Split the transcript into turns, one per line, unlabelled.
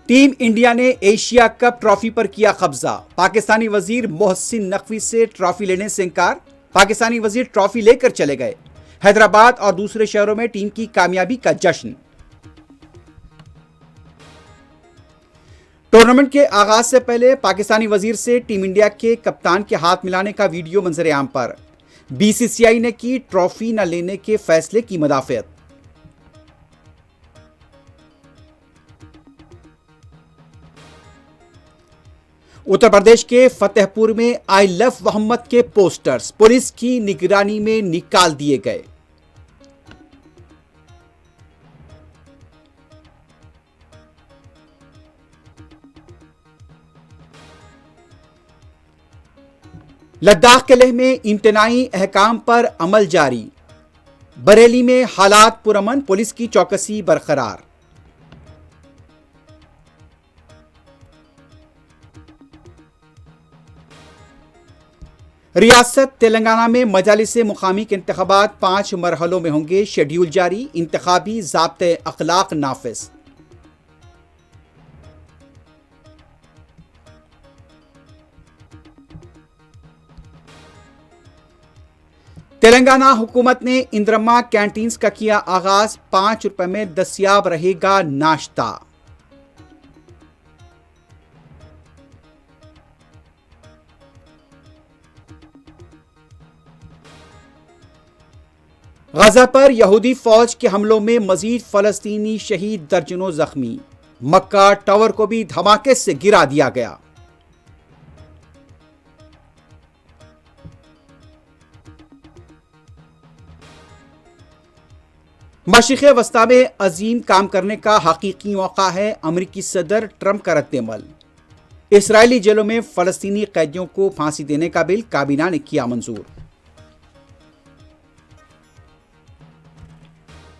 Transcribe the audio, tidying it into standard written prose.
Team India نے Asia cup trophy پر کیا قبضہ، پاکستانی وزیر محسن نقوی سے ٹرافی لینے سے انکار، پاکستانی وزیر ٹرافی لے کر چلے گئے، حیدرآباد اور دوسرے شہروں میں ٹیم کی کامیابی کا جشن۔ ٹورنامنٹ کے آغاز سے پہلے پاکستانی وزیر سے ٹیم انڈیا کے کپتان کے ہاتھ ملانے کا ویڈیو منظر عام پر، بی سی سی آئی نے کی ٹرافی نہ لینے کے فیصلے کی مدافعت۔ اتر پردیش کے فتح پور میں آئی لو محمد کے پوسٹرز پولیس کی نگرانی میں نکال دیے گئے۔ لداخ کے لیہ میں امتناعی احکام پر عمل جاری، بریلی میں حالات پرامن، پولیس کی چوکسی برقرار۔ ریاست تلنگانہ میں مجالس مقامی کے انتخابات 5 مرحلوں میں ہوں گے، شیڈیول جاری، انتخابی ضابطۂ اخلاق نافذ۔ تلنگانہ حکومت نے اندرما کینٹینز کا کیا آغاز، 5 روپے میں دستیاب رہے گا ناشتہ۔ غزہ پر یہودی فوج کے حملوں میں مزید فلسطینی شہید، درجنوں زخمی، مکہ ٹاور کو بھی دھماکے سے گرا دیا گیا۔ مشرق وسطیٰ میں عظیم کام کرنے کا حقیقی موقع ہے، امریکی صدر ٹرمپ کا رد عمل۔ اسرائیلی جیلوں میں فلسطینی قیدیوں کو پھانسی دینے کا بل کابینہ نے کیا منظور۔